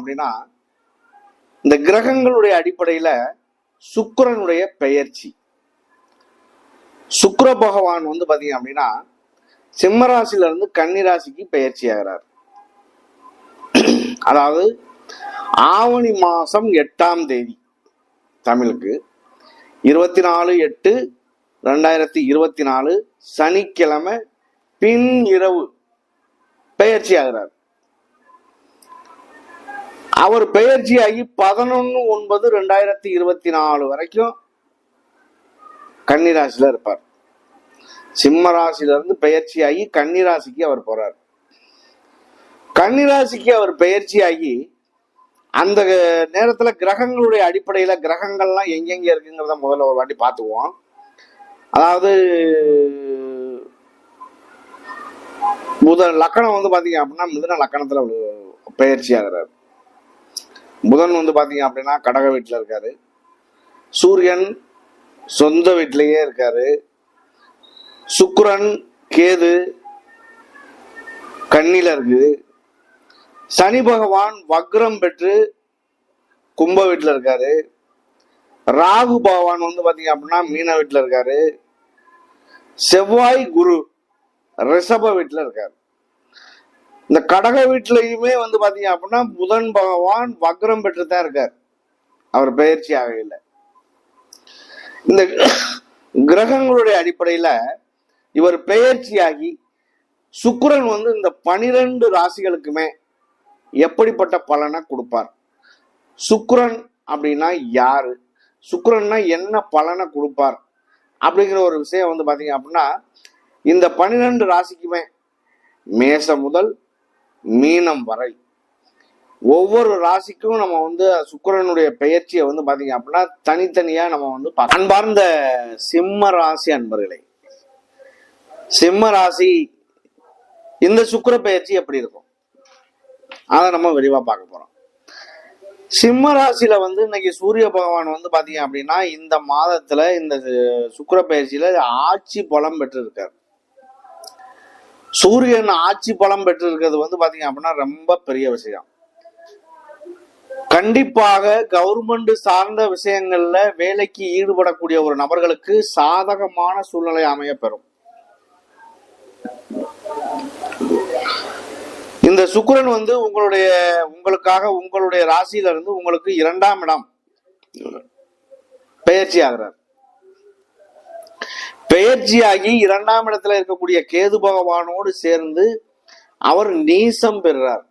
அப்படின்னா இந்த கிரகங்களுடைய அடிப்படையில சுக்கிரனுடைய பெயர்ச்சி. சுக்கிர பகவான் வந்து பாத்தீங்க அப்படின்னா சிம்ம ராசியில இருந்து கன்னி ராசிக்கு பெயர்ச்சி ஆகிறார். அதாவது ஆவணி மாசம் 8ஆம் தேதி தமிழுக்கு 24/8/2024 சனிக்கிழமை பின் இரவு பெயர்ச்சி ஆகிறார். அவர் பெயர்ச்சியாகி 11/9/2024 வரைக்கும் கன்னிராசியில இருப்பார். சிம்ம ராசியில இருந்து பெயர்ச்சியாகி கன்னிராசிக்கு அவர் போறார். கன்னிராசிக்கு அவர் பெயர்ச்சியாகி அந்த நேரத்துல கிரகங்களுடைய அடிப்படையில கிரகங்கள்லாம் எங்கெங்க இருக்குங்கிறத முதல்ல ஒரு வாட்டி பார்த்துக்குவோம். அதாவது புதன் லக்கணம் வந்து பாத்தீங்க அப்படின்னா மிதுன லக்கணத்துல பெயர்ச்சி ஆகிறார். புதன் வந்து பாத்தீங்க அப்படின்னா கடக வீட்டுல இருக்காரு. சூரியன் சொந்த வீட்டிலேயே இருக்காரு. சுக்கிரன் கேது கன்னில இருக்கு. சனி பகவான் வக்ரம் பெற்று கும்ப வீட்டுல இருக்காரு. ராகு பகவான் வந்து பாத்தீங்க அப்படின்னா மீன வீட்டுல இருக்காரு. செவ்வாய் குரு ரிஷப வீட்டுல இருக்காரு. இந்த கடக வீட்டுலயுமே வந்து பாத்தீங்க அப்படின்னா புதன் பகவான் வக்ரம் பெற்று தான் இருக்கார். அவர் பெயர்ச்சி ஆகல. இந்த கிரகங்களுடைய அடிப்படையில இவர் பெயர்ச்சியாகி சுக்கிரன் வந்து இந்த 12 ராசிகளுக்குமே எப்படிப்பட்ட பலனை கொடுப்பார்? சுக்கிரன் அப்படின்னா யாரு? சுக்கிரன்னா என்ன பலனை கொடுப்பார் அப்படிங்கிற ஒரு விஷயம் வந்து பாத்தீங்க அப்படின்னா இந்த 12 ராசிக்குமே மேசம் முதல் மீனம் வரை ஒவ்வொரு ராசிக்கும் நம்ம வந்து சுக்கிரனுடைய பெயர்ச்சியை வந்து பாத்தீங்க அப்படின்னா தனித்தனியா நம்ம வந்து அன்பார்ந்த சிம்ம ராசி அன்பர்களே, சிம்ம ராசி இந்த சுக்கிர பெயர்ச்சி எப்படி இருக்கும் அதை நம்ம விரிவா பார்க்க போறோம். சிம்ம ராசியில வந்து இன்னைக்கு சூரிய பகவான் வந்து பாத்தீங்க அப்படின்னா இந்த மாதத்துல இந்த சுக்கிர பெயர்ச்சியில ஆட்சி பலம் பெற்று இருக்காரு. சூரியன் ஆட்சி பலம் பெற்று இருக்கிறது வந்து பாத்தீங்க அப்படின்னா ரொம்ப பெரிய விஷயம். கண்டிப்பாக கவர்மெண்ட் சார்ந்த விஷயங்கள்ல வேலைக்கு ஈடுபடக்கூடிய ஒரு நபர்களுக்கு சாதகமான சூழ்நிலை அமைய பெறும். இந்த சுக்கிரன் வந்து உங்களுக்காக உங்களுடைய ராசியில இருந்து உங்களுக்கு 2ஆம் இடம் பெயர்ச்சி ஆகிறார். பெயர்ச்சியாகி 2ஆம் இடத்துல இருக்கக்கூடிய கேது பகவானோடு சேர்ந்து அவர் நீசம் பெறுறார்.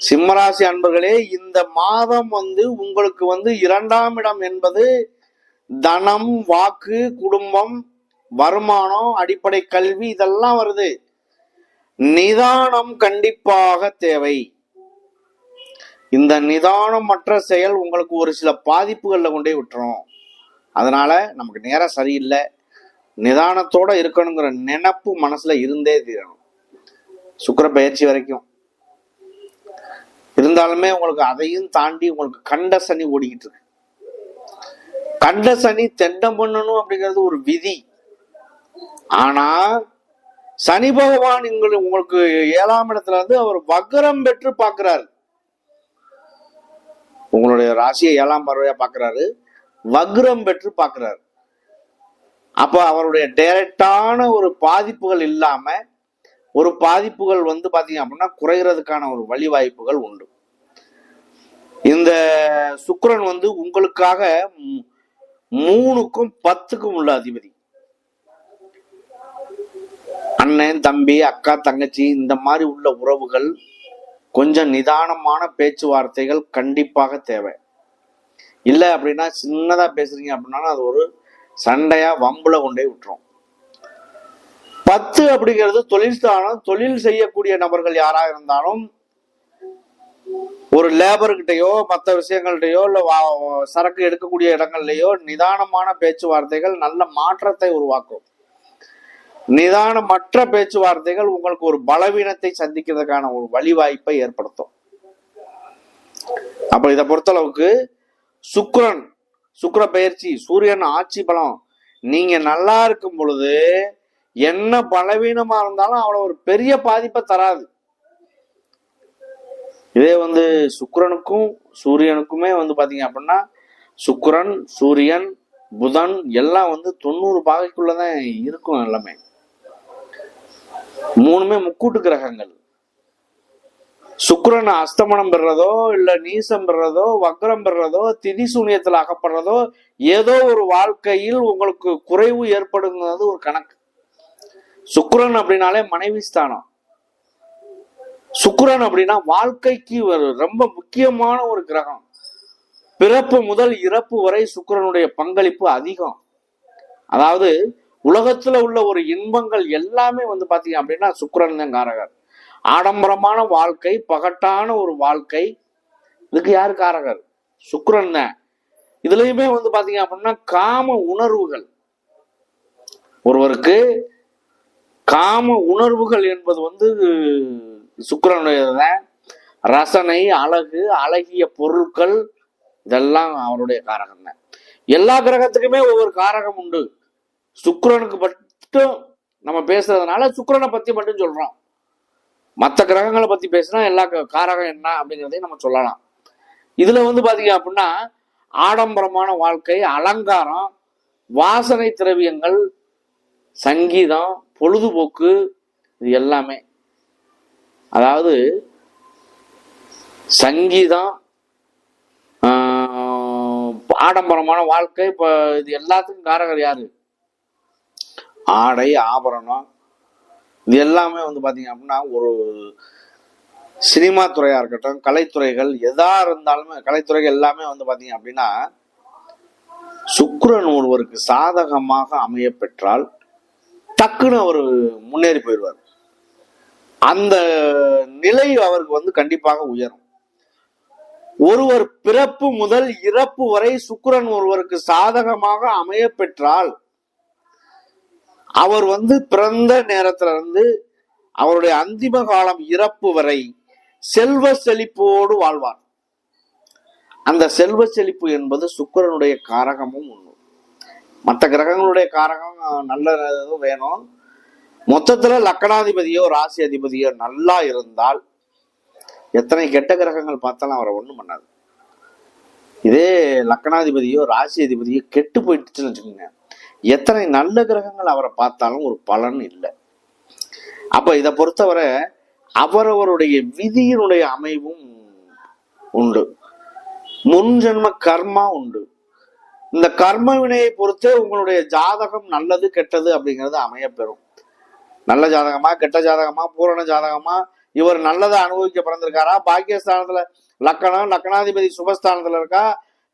சிம்மராசி அன்பர்களே, இந்த மாதம் வந்து உங்களுக்கு வந்து 2ஆம் இடம் என்பது தனம், வாக்கு, குடும்பம், வருமானம், அடிப்படை கல்வி இதெல்லாம் வருது. நிதானம் கண்டிப்பாக தேவை. இந்த நிதானமற்ற செயல் உங்களுக்கு ஒரு சில பாதிப்புகள்ல கொண்டே விட்டுரும். அதனால நமக்கு நேரம் சரியில்லை, நிதானத்தோட இருக்கணுங்கிற நினைப்பு மனசுல இருந்தே தீரணும் சுக்கிர பயிற்சி வரைக்கும். இருந்தாலுமே உங்களுக்கு அதையும் தாண்டி உங்களுக்கு கண்ட சனி ஓடிக்கிட்டு இருக்கு. கண்ட சனி தெண்டம் பண்ணணும் அப்படிங்கிறது ஒரு விதி. ஆனா சனி பகவான் உங்களுக்கு 7ஆம் இடத்துல இருந்து அவர் வக்ரம் பெற்று பார்க்கிறார். உங்களுடைய ராசியை 7ஆம் பார்வையா பார்க்கிறாரு, வக்ரம் பெற்று பார்க்கிறார். அப்ப அவருடைய டைரக்டான ஒரு பாதிப்புகள் இல்லாம ஒரு பாதிப்புகள் வந்து பாத்தீங்க அப்படின்னா குறைகிறதுக்கான ஒரு வழி வாய்ப்புகள் உண்டு. இந்த சுக்கிரன் வந்து உங்களுக்காக 3க்கும் 10க்கும் உள்ள அதிபதி. அண்ணன், தம்பி, அக்கா, தங்கச்சி இந்த மாதிரி உள்ள உறவுகள் கொஞ்சம் நிதானமான பேச்சுவார்த்தைகள் கண்டிப்பாக தேவை. இல்லை அப்படின்னா சின்னதா பேசுறீங்க அப்படின்னா அது ஒரு சண்டையா வம்புல கொண்டே விட்டுரும். 10 அப்படிங்கிறது தொழில் ஸ்தானம். தொழில் செய்யக்கூடிய நபர்கள் யாராக இருந்தாலும் ஒரு லேபர்கிட்டயோ மற்ற விஷயங்கள்டையோ இல்ல சரக்கு எடுக்கக்கூடிய இடங்கள்லயோ நிதானமான பேச்சுவார்த்தைகள் நல்ல மாற்றத்தை உருவாக்கும். நிதானமற்ற பேச்சுவார்த்தைகள் உங்களுக்கு ஒரு பலவீனத்தை சந்திக்கிறதுக்கான ஒரு வழிவாய்ப்பை ஏற்படுத்தும். அப்ப இதை பொறுத்தளவுக்கு சுக்கிர பெயர்ச்சி, சூரியன் ஆட்சி பலம், நீங்க நல்லா இருக்கும் பொழுது என்ன பலவீனமா இருந்தாலும் அவ்வளவு ஒரு பெரிய பாதிப்பை தராது. இதே வந்து சுக்கிரனுக்கும் சூரியனுக்குமே வந்து பாத்தீங்க அப்படின்னா சுக்கிரன், சூரியன், புதன் எல்லாம் வந்து 90 பாகைக்குள்ளதான் இருக்கும். எல்லாமே மூணுமே முக்கூட்டு கிரகங்கள். சுக்கிரன் அஸ்தமனம் பெறதோ இல்ல நீசம் பெறதோ வக்ரம் பெறதோ திதி சூன்யத்துல அகப்படுறதோ ஏதோ ஒரு வாழ்க்கையில் உங்களுக்கு குறைவு ஏற்படுங்கிறது ஒரு கணக்கு. சுக்கிரன் அப்படின்னாலே மனைவி ஸ்தானம். சுக்கிரன் அப்படின்னா வாழ்க்கைக்கு ரொம்ப முக்கியமான ஒரு கிரகம். பிறப்பு முதல் இறப்பு வரை சுக்கிரனுடைய பங்களிப்பு அதிகம். அதாவது உலகத்துல உள்ள ஒரு இன்பங்கள் எல்லாமே வந்து பாத்தீங்க அப்படின்னா சுக்கிரன் தான் காரகர். ஆடம்பரமான வாழ்க்கை, பகட்டான ஒரு வாழ்க்கை, இதுக்கு யாரு காரகர்? சுக்கிரன் தான். இதுலயுமே வந்து பாத்தீங்க அப்படின்னா காம உணர்வுகள், ஒருவருக்கு காம உணர்வுகள் என்பது வந்து சுக்கிரனுடையதான். ரசனை, அழகு, அழகிய பொருட்கள் இதெல்லாம் அவருடைய காரகம் தான். எல்லா கிரகத்துக்குமே ஒவ்வொரு காரகம் உண்டு. சுக்கிரனுக்கு மட்டும் நம்ம பேசுறதுனால சுக்கிரனை பத்தி மட்டும் சொல்றோம். மற்ற கிரகங்களை பத்தி பேசினா எல்லா காரகம் என்ன அப்படிங்கிறதையும் நம்ம சொல்லலாம். இதுல வந்து பாத்தீங்க அப்படின்னா ஆடம்பரமான வாழ்க்கை, அலங்காரம், வாசனை திரவியங்கள், சங்கீதம், பொழுதுபோக்கு, இது எல்லாமே. அதாவது சங்கீதம், ஆடம்பரமான வாழ்க்கை, இப்ப இது எல்லாத்துக்கும் காரகர் யாரு? ஆடை, ஆபரணம், இது எல்லாமே வந்து பாத்தீங்க அப்படின்னா ஒரு சினிமா துறையா இருக்கட்டும், கலைத்துறைகள் எதா இருந்தாலுமே, கலைத்துறைகள் எல்லாமே வந்து பாத்தீங்க அப்படின்னா சுக்கிரன் ஒருவருக்கு சாதகமாக அமைய பெற்றால் டக்குன்னு அவர் முன்னேறி போயிடுவார். அந்த நிலை அவருக்கு வந்து கண்டிப்பாக உயரும். ஒருவர் பிறப்பு முதல் இறப்பு வரை சுக்கிரன் ஒருவருக்கு சாதகமாக அமைய பெற்றால் அவர் வந்து பிறந்த நேரத்துல இருந்து அவருடைய அந்திம காலம் இறப்பு வரை செல்வ செழிப்போடு வாழ்வார். அந்த செல்வ செழிப்பு என்பது சுக்கிரனுடைய காரகமும் உண்டு. மற்ற கிரகங்களுடைய காரகம் நல்ல வேணும். மொத்தத்துல லக்னாதிபதியோ ராசி அதிபதியோ நல்லா இருந்தால் எத்தனை கெட்ட கிரகங்கள் பார்த்தாலும் அவரை ஒண்ணும் பண்ணாது. இதே லக்னாதிபதியோ ராசி அதிபதியோ கெட்டு போயிடுச்சுன்னு வச்சுக்கோங்க, எத்தனை நல்ல கிரகங்கள் அவரை பார்த்தாலும் ஒரு பலன் இல்லை. அப்ப இதை பொறுத்தவரை அவரவருடைய விதியினுடைய அமைவும் உண்டு, முன்ஜென்ம கர்மா உண்டு. இந்த கர்ம வினையை பொறுத்தே உங்களுடைய ஜாதகம் நல்லது கெட்டது அப்படிங்கிறது அமையப்பெறும். நல்ல ஜாதகமா, கெட்ட ஜாதகமா, பூரண ஜாதகமா, இவர் நல்லதை அனுபவிக்க பிறந்திருக்காரா, பாக்கியஸ்தானத்துல லக்கணம், லக்னாதிபதி சுபஸ்தானத்துல இருக்கா,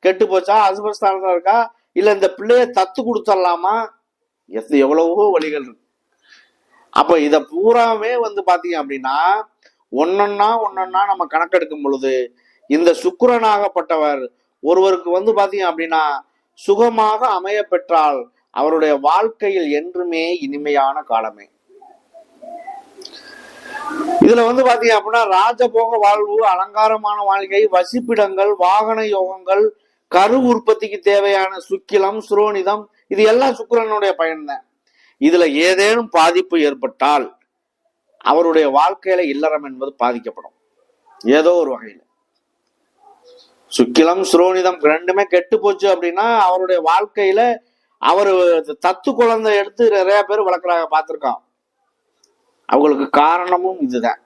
கெட்டு போச்சா, அசுபஸ்தானத்துல இருக்கா, இல்ல இந்த பிள்ளைய தத்து கொடுத்துடலாமா, எவ்வளவோ வழிகள் இருக்கு. அப்ப இத பூராமே வந்து பாத்தீங்க அப்படின்னா ஒன்னொன்னா நம்ம கணக்கெடுக்கும் பொழுது இந்த சுக்கிரனாகப்பட்டவர் ஒருவருக்கு வந்து பாத்தீங்க அப்படின்னா சுகமாக அமைய பெற்றால் அவருடைய வாழ்க்கையில் என்றுமே இனிமையான காலமே. இதுல வந்து பாத்தீங்க அப்படின்னா ராஜபோக வாழ்வு, அலங்காரமான வாழ்க்கை, வசிப்பிடங்கள், வாகன யோகங்கள், கரு உற்பத்திக்கு தேவையான சுக்கிலம், சுரோனிதம், இது எல்லாம் சுக்கிரனுடைய பயன்தான். இதுல ஏதேனும் பாதிப்பு ஏற்பட்டால் அவருடைய வாழ்க்கையில இல்லறம் என்பது பாதிக்கப்படும். ஏதோ ஒரு வகையில சுக்கிலம் சுரோனிதம் ரெண்டுமே கெட்டு போச்சு அப்படின்னா அவருடைய வாழ்க்கையில அவரு தத்து குழந்தை எடுத்து நிறைய பேர் வளர்க்குறாங்க, பார்த்திருக்கோம். அவங்களுக்கு காரணமும் இதுதான்.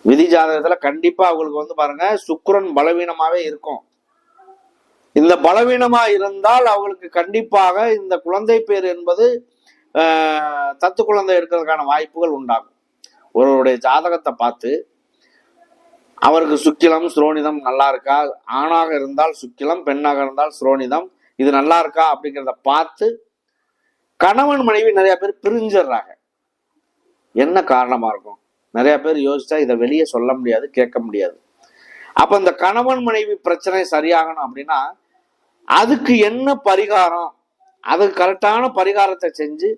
விதி ஜாதகத்துல கண்டிப்பா அவங்களுக்கு வந்து பாருங்க சுக்கிரன் பலவீனமாவே இருக்கும். இந்த பலவீனமா இருந்தால் அவங்களுக்கு கண்டிப்பாக இந்த குழந்தை பேர் என்பது தத்து குழந்தை எடுக்கிறதுக்கான வாய்ப்புகள் உண்டாகும். ஒருவருடைய ஜாதகத்தை பார்த்து அவருக்கு சுக்கிலம் சுரோனிதம் நல்லா இருக்கா, ஆணாக இருந்தால் சுக்கிலம், பெண்ணாக இருந்தால் சுரோனிதம், இது நல்லா இருக்கா அப்படிங்கிறத பார்த்து கணவன் மனைவி நிறைய பேர் பிரிஞ்சிடுறாங்க. என்ன காரணமா இருக்கும்? நிறைய பேர் யோசிச்சா இதை வெளியே சொல்ல முடியாது, கேட்க முடியாது. அப்ப இந்த கணவன் மனைவி பிரச்சனை சரியாகணும் அப்படின்னா அதுக்கு என்ன பரிகாரம், அதுக்கு கரெக்டான பரிகாரத்தை செஞ்சு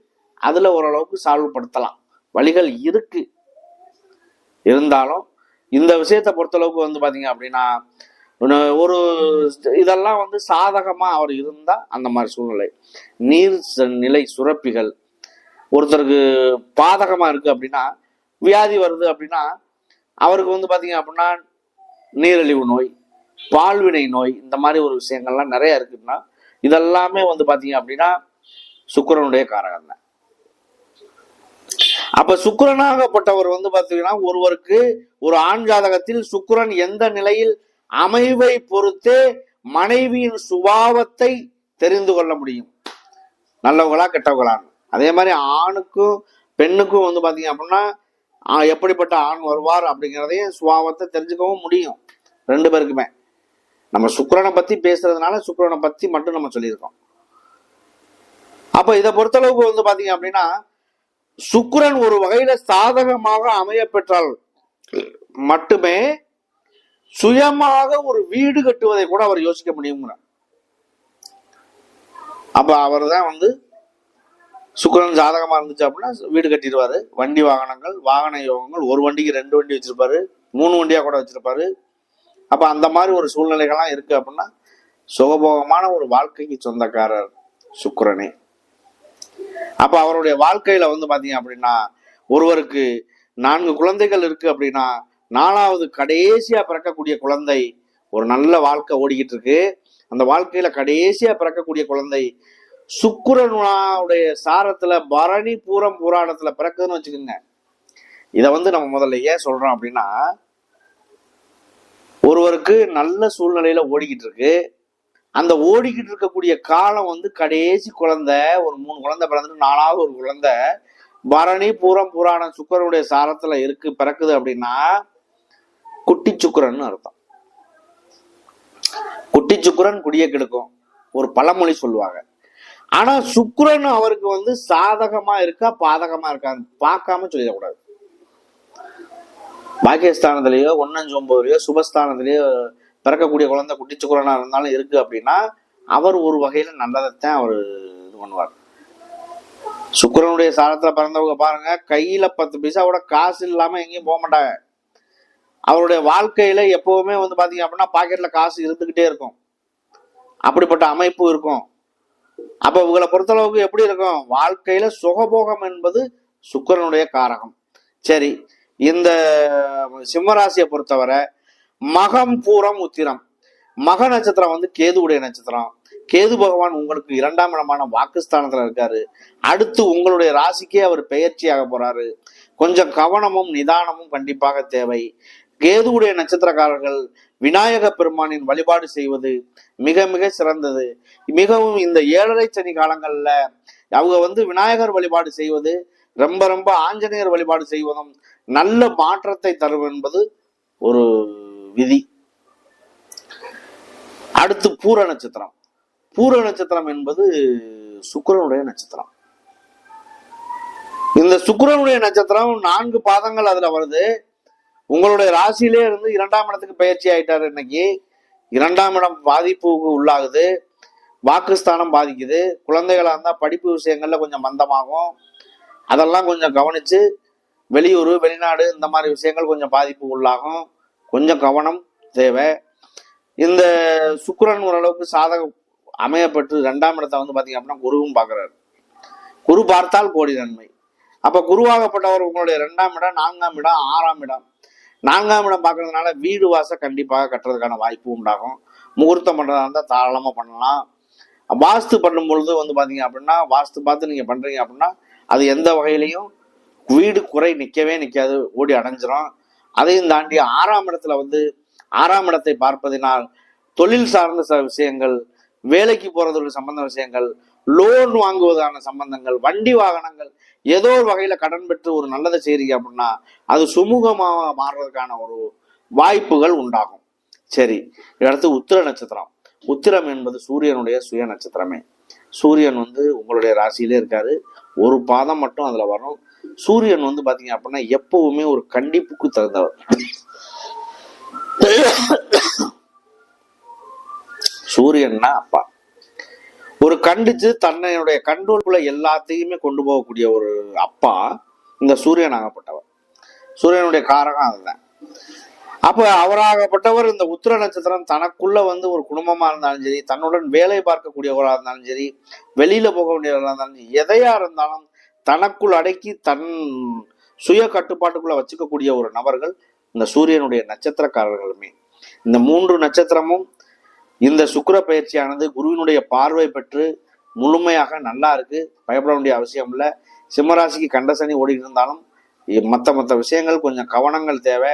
அதுல ஓரளவுக்கு சால்வ் படுத்தலாம். வழிகள் இருக்கு. இருந்தாலும் இந்த விஷயத்தை பொறுத்தளவுக்கு வந்து பாத்தீங்க அப்படின்னா ஒரு இதெல்லாம் வந்து சாதகமா அவர் இருந்தா அந்த மாதிரி சூழ்நிலை, நீர் நிலை சுரப்பிகள் ஒருத்தருக்கு பாதகமா இருக்கு அப்படின்னா, வியாதி வருது அப்படின்னா அவருக்கு வந்து பாத்தீங்க அப்படின்னா நீரிழிவு நோய், பால்வினை நோய், இந்த மாதிரி ஒரு விஷயங்கள்லாம் நிறைய இருக்குன்னா இதெல்லாமே வந்து பாத்தீங்க அப்படின்னா சுக்கிரனுடைய காரகம் தான். அப்ப சுக்கிரனாகப்பட்டவர் வந்து பாத்தீங்கன்னா ஒருவருக்கு ஒரு ஆண் ஜாதகத்தில் சுக்கிரன் எந்த நிலையில் அமைவை பொறுத்தே மனைவியின் சுபாவத்தை தெரிந்து கொள்ள முடியும், நல்லவங்களா கெட்டவங்களான்னு. அதே மாதிரி ஆணுக்கும் பெண்ணுக்கும் வந்து பாத்தீங்க அப்படின்னா எப்படிப்பட்ட ஆண் வருவார் அப்படிங்கிறதையும் சுபாவத்தை தெரிஞ்சுக்கவும் முடியும் ரெண்டு பேருக்குமே. நம்ம சுக்கிரனை பத்தி பேசுறதுனால சுக்கிரனை பத்தி மட்டும் நம்ம சொல்லியிருக்கோம். அப்ப இதை பொறுத்தளவுக்கு வந்து பாத்தீங்க அப்படின்னா சுக்கிரன் ஒரு வகையில சாதகமாக அமைய பெற்றால் மட்டுமே சுயமாக ஒரு வீடு கட்டுவதை கூட அவர் யோசிக்க முடியுங்கிறார். அப்ப அவர் தான் வந்து சுக்கிரன் ஜாதகமா இருந்துச்சு அப்படின்னா வீடு கட்டிடுவாரு, வண்டி வாகனங்கள், வாகன யோகங்கள், ஒரு வண்டிக்கு 2 வண்டி வச்சிருப்பாரு, 3 வண்டியா கூட வச்சிருப்பாரு. அப்ப அந்த மாதிரி ஒரு சூழ்நிலைகள்லாம் இருக்கு அப்படின்னா சுகபோகமான ஒரு வாழ்க்கைக்கு சொந்தக்காரர் சுக்கிரனே. அப்ப அவருடைய வாழ்க்கையில வந்து பாத்தீங்க அப்படின்னா ஒருவருக்கு 4 குழந்தைகள் இருக்கு அப்படின்னா 4வது கடைசியா பிறக்கக்கூடிய குழந்தை ஒரு நல்ல வாழ்க்கை ஓடிக்கிட்டு இருக்கு. அந்த வாழ்க்கையில கடைசியா பிறக்கக்கூடிய குழந்தை சுக்கிரனுடைய சாரத்துல பரணி பூரம் புராணத்துல பிறக்குதுன்னு வச்சுக்கோங்க. இதை வந்து நம்ம முதல்ல ஏன் சொல்றோம் அப்படின்னா ஒருவருக்கு நல்ல சூழ்நிலையில ஓடிக்கிட்டு இருக்கு, அந்த ஓடிக்கிட்டு இருக்கக்கூடிய காலம் வந்து கடைசி குழந்தை ஒரு 3 குழந்தை பிறந்துட்டு 4வது ஒரு குழந்தை பரணி பூரம் புராணம் சுக்கிரனுடைய சாரத்துல இருக்கு பிறக்குது அப்படின்னா குட்டி சுக்கிரன் அர்த்தம். குட்டி சுக்கிரன் குடிய கெடுக்கும் ஒரு பழமொழி சொல்லுவாங்க. ஆனா சுக்கிரன் அவருக்கு வந்து சாதகமா இருக்கா பாதகமா இருக்கான்னு பார்க்காம சொல்லிடக்கூடாது. பாக்கியஸ்தானத்திலேயோ 1-9 சுபஸ்தானத்திலேயோ பிறக்கக்கூடிய குழந்தை குட்டி சுக்கிரனா இருந்தாலும் இருக்கு அப்படின்னா அவர் ஒரு வகையில நல்லதைத்தான் அவர் இது பண்ணுவார். சுக்கிரனுடைய சாரத்துல பிறந்தவங்க பாருங்க, கையில 10 பைசாவோட காசு இல்லாம எங்கேயும் போக மாட்டாங்க. அவருடைய வாழ்க்கையில எப்பவுமே வந்து பாத்தீங்க அப்படின்னா பாக்கெட்ல காசு இருந்துகிட்டே இருக்கும், அப்படிப்பட்ட அமைப்பு இருக்கும். அப்ப இவங்களை பொறுத்தளவுக்கு எப்படி இருக்கும், வாழ்க்கையில சுகபோகம் என்பது சுக்கிரனுடைய காரகம். சரி, இந்த சிம்மராசியை பொறுத்தவரை மகம் பூரம் உத்திரம், மக நட்சத்திரம் வந்து கேதுவுடைய நட்சத்திரம். கேது பகவான் உங்களுக்கு 2ஆம் இடமான வாக்குஸ்தானத்துல இருக்காரு. அடுத்து உங்களுடைய ராசிக்கே அவர் பெயர்ச்சியாக போறாரு. கொஞ்சம் கவனமும் நிதானமும் கண்டிப்பாக தேவை. கேதுவுடைய நட்சத்திரக்காரர்கள் விநாயக பெருமானின் வழிபாடு செய்வது மிக மிக சிறந்தது. மிகவும் இந்த 7.5 சனி காலங்கள்ல அவங்க வந்து விநாயகர் வழிபாடு செய்வது, ரொம்ப ரொம்ப ஆஞ்சநேயர் வழிபாடு செய்வதும் நல்ல மாற்றத்தை தரும் என்பது ஒரு விதி. அடுத்து பூர நட்சத்திரம். பூர நட்சத்திரம் என்பது சுக்கிரனுடைய நட்சத்திரம். இந்த சுக்கிரனுடைய நட்சத்திரம் 4 பாதங்கள் அதுல வருது. உங்களுடைய ராசியிலே இருந்து 2ஆம் இடத்துக்கு பயிற்சி ஆயிட்டாரு. இன்னைக்கு 2ஆம் இடம் பாதிப்புக்கு உள்ளாகுது, வாக்குஸ்தானம் பாதிக்குது. குழந்தைகளா இருந்தா படிப்பு விஷயங்கள்ல கொஞ்சம் மந்தமாகும், அதெல்லாம் கொஞ்சம் கவனிச்சு வெளியூர் வெளிநாடு இந்த மாதிரி விஷயங்கள் கொஞ்சம் பாதிப்பு உள்ளாகும், கொஞ்சம் கவனம் தேவை. இந்த சுக்கிரன் ஓரளவுக்கு சாதகம் அமையப்பட்டு 2ஆம் இடத்தை வந்து பாத்தீங்க அப்படின்னா குருவும் பார்க்கிறாரு. குரு பார்த்தால் கோடி நன்மை. அப்ப குருவாகப்பட்டவர் உங்களுடைய 2ஆம் இடம், 4ஆம் இடம், 6ஆம் இடம். 4ஆம் இடம் பார்க்கறதுனால வீடு வாச கண்டிப்பாக கட்டுறதுக்கான வாய்ப்பு உண்டாகும். முகூர்த்தம் பண்றதா இருந்தால் தாராளமா பண்ணலாம். வாஸ்து பண்ணும் பொழுது வந்து பாத்தீங்க அப்படின்னா வாஸ்து பார்த்து நீங்க பண்றீங்க அப்படின்னா அது எந்த வகையிலையும் வீடு குறை நிக்கவே நிக்காது, ஓடி அடைஞ்சிரும். அதையும் தாண்டி 6ஆம் இடத்துல வந்து 6ஆம் இடத்தை பார்ப்பதினால் தொழில் சார்ந்த விஷயங்கள், வேலைக்கு போறதோட சம்பந்த விஷயங்கள், லோன் வாங்குவதான சம்பந்தங்கள், வண்டி வாகனங்கள், ஏதோ ஒரு வகையில கடன் பெற்று ஒரு நல்லதை செய்றீங்க அப்படின்னா அது சுமூகமாக மாறுறதுக்கான ஒரு வாய்ப்புகள் உண்டாகும். சரி, அடுத்து உத்திர நட்சத்திரம். உத்திரம் என்பது சூரியனுடைய சுய நட்சத்திரமே. சூரியன் வந்து உங்களுடைய ராசியிலே இருக்காரு, ஒரு பாதம் மட்டும் அதுல வரும். சூரியன் வந்து பாத்தீங்க அப்படின்னா எப்பவுமே ஒரு கண்டிப்புக்கு தகுந்தவர். சூரியன்னா அப்பா, ஒரு கண்டிச்சு தன்னுடைய கண்ட்ரோலுக்குள்ள எல்லாத்தையுமே கொண்டு போகக்கூடிய ஒரு அப்பா இந்த சூரியன் ஆகப்பட்டவர். சூரியனுடைய காரகம் அதுதான். அப்ப அவராகப்பட்டவர் இந்த உத்திர நட்சத்திரம் தனக்குள்ள வந்து ஒரு குடும்பமா இருந்தாலும் சரி, தன்னுடன் வேலை பார்க்கக்கூடியவராக இருந்தாலும் சரி, வெளியில போக வேண்டியவர்களாக இருந்தாலும் சரி, எதையா இருந்தாலும் தனக்குள் அடக்கி தன் சுய கட்டுப்பாட்டுக்குள்ள வச்சுக்கக்கூடிய ஒரு நபர்கள் இந்த சூரியனுடைய நட்சத்திரக்காரர்களுமே. இந்த 3 நட்சத்திரமும் இந்த சுக்கிர பயிற்சியானது குருவினுடைய பார்வை பெற்று முழுமையாக நல்லா இருக்கு. பயப்பட வேண்டிய அவசியம் இல்லை. சிம்மராசிக்கு கண்டசனி ஓடிட்டு இருந்தாலும் மற்ற விஷயங்கள் கொஞ்சம் கவனங்கள் தேவை.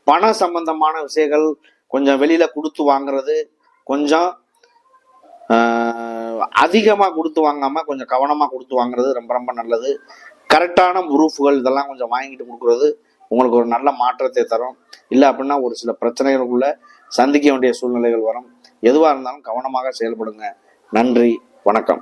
பண சம்பந்தமான விஷயங்கள் கொஞ்சம் வெளியில கொடுத்து வாங்குறது, கொஞ்சம் அதிகமா கொடுத்து வாங்காம கொஞ்சம் கவனமா கொடுத்து வாங்குறது ரொம்ப ரொம்ப நல்லது. கரெக்டான ப்ரூஃப்கள் இதெல்லாம் கொஞ்சம் வாங்கிட்டு கொடுக்குறது உங்களுக்கு ஒரு நல்ல மாற்றத்தை தரும். இல்லை அப்படின்னா ஒரு சில பிரச்சனைகளுக்குள்ள சந்திக்க வேண்டிய சூழ்நிலைகள் வரும். எதுவாக இருந்தாலும் கவனமாக செயல்படுங்க. நன்றி, வணக்கம்.